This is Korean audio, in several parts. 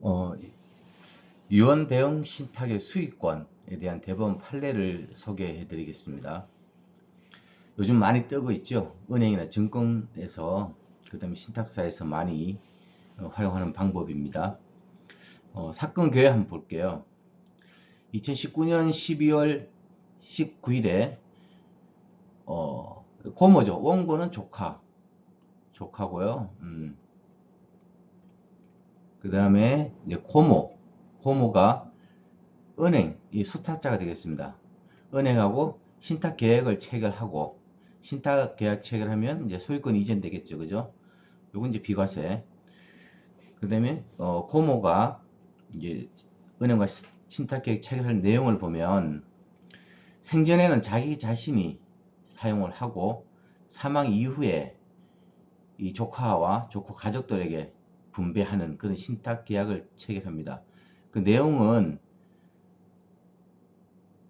어, 유언 대응 신탁의 수익권에 대한 대법원 판례를 소개해 드리겠습니다. 요즘 많이 뜨고 있죠. 은행이나 증권에서, 그 다음에 신탁사에서 많이 활용하는 방법입니다. 사건 교회 한번 볼게요. 2019년 12월 19일에 고모죠. 원고는 조카고요. 그 다음에 이제 고모가 은행, 이 수탁자가 되겠습니다. 은행하고 신탁 계획을 체결하고, 신탁 계약 체결하면 이제 소유권 이전 되겠죠. 그죠? 요건 이제 비과세. 그 다음에, 고모가 이제 은행과 신탁 계획 체결할 내용을 보면, 생전에는 자기 자신이 사용을 하고, 사망 이후에 이 조카와 조카 가족들에게 분배하는 그런 신탁 계약을 체결합니다. 그 내용은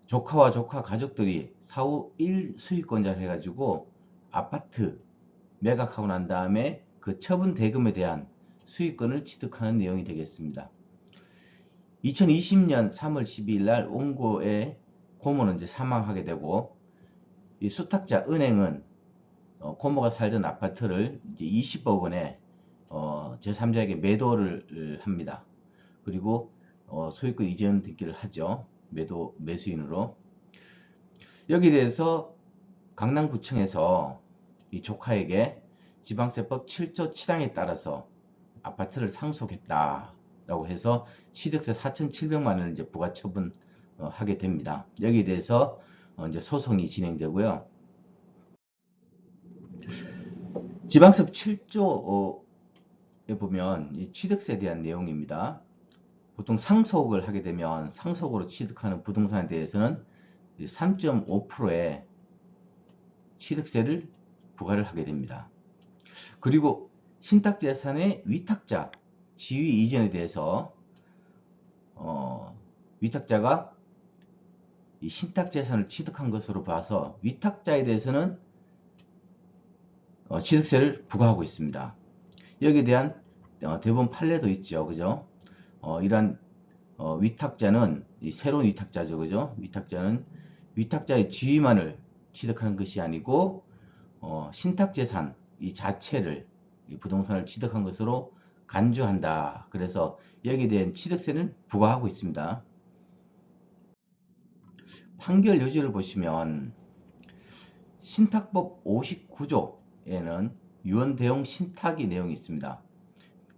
조카와 조카 가족들이 사후 1수익권자를 해가지고 아파트 매각하고 난 다음에 그 처분 대금에 대한 수익권을 취득하는 내용이 되겠습니다. 2020년 3월 12일 날 원고의 고모는 이제 사망하게 되고, 이 수탁자 은행은 고모가 살던 아파트를 이제 20억 원에 제3자에게 매도를 합니다. 그리고 소유권 이전 등기를 하죠. 매수인으로. 여기에 대해서 강남구청에서 이 조카에게 지방세법 7조 7항에 따라서 아파트를 상속했다라고 해서 취득세 4,700만 원을 이제 부과 처분하게 됩니다. 여기에 대해서 이제 소송이 진행되고요. 지방세법 7조에 보면 이 취득세에 대한 내용입니다. 보통 상속을 하게 되면 상속으로 취득하는 부동산에 대해서는 3.5%의 취득세를 부과를 하게 됩니다. 그리고 신탁재산의 위탁자 지위 이전에 대해서 위탁자가 이 신탁재산을 취득한 것으로 봐서 위탁자에 대해서는 취득세를 부과하고 있습니다. 여기에 대한 대법원 판례도 있죠. 그죠? 이러한 위탁자는 새로운 위탁자죠. 그죠? 위탁자는 위탁자의 지위만을 취득하는 것이 아니고 신탁재산 이 자체를, 이 부동산을 취득한 것으로 간주한다. 그래서 여기에 대한 취득세는 부과하고 있습니다. 판결 요지를 보시면 신탁법 59조에는 유언 대용 신탁의 내용이 있습니다.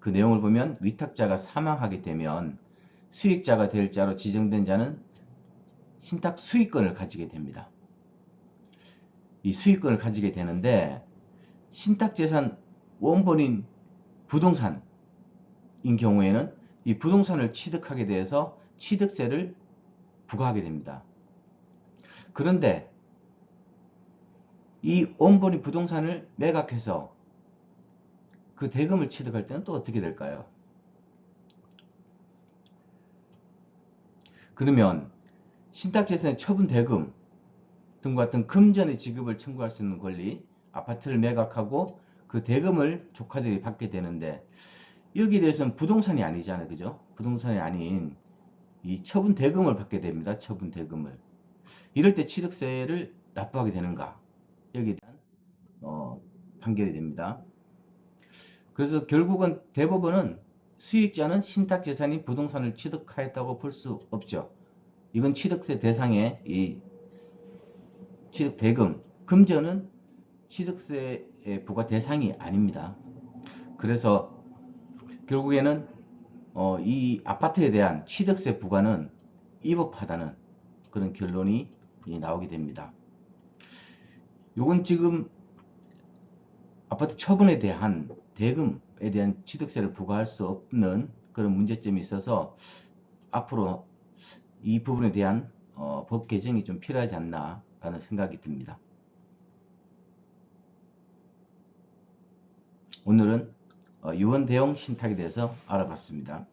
그 내용을 보면 위탁자가 사망하게 되면 수익자가 될 자로 지정된 자는 신탁 수익권을 가지게 됩니다. 이 수익권을 가지게 되는데, 신탁재산 원본인 부동산인 경우에는 이 부동산을 취득하게 돼서 취득세를 부과하게 됩니다. 그런데 이 원본인 부동산을 매각해서 그 대금을 취득할 때는 또 어떻게 될까요? 그러면 신탁재산의 처분 대금 등과 같은 금전의 지급을 청구할 수 있는 권리, 아파트를 매각하고 그 대금을 조카들이 받게 되는데, 여기에 대해서는 부동산이 아니잖아요. 그죠? 부동산이 아닌 이 처분 대금을 받게 됩니다. 처분 대금을. 이럴 때 취득세를 납부하게 되는가? 여기에 대한 판결이 됩니다. 그래서 결국은 대법원은 수익자는 신탁재산인 부동산을 취득하였다고 볼 수 없죠. 이건 취득세 대상의 이 취득 대금, 금전은 취득세의 부과 대상이 아닙니다. 그래서 결국에는 이 아파트에 대한 취득세 부과는 위법하다는 그런 결론이 나오게 됩니다. 요건 지금 아파트 처분에 대한 대금에 대한 취득세를 부과할 수 없는 그런 문제점이 있어서 앞으로 이 부분에 대한 법 개정이 좀 필요하지 않나 라는 생각이 듭니다. 오늘은 유언 대용 신탁에 대해서 알아봤습니다.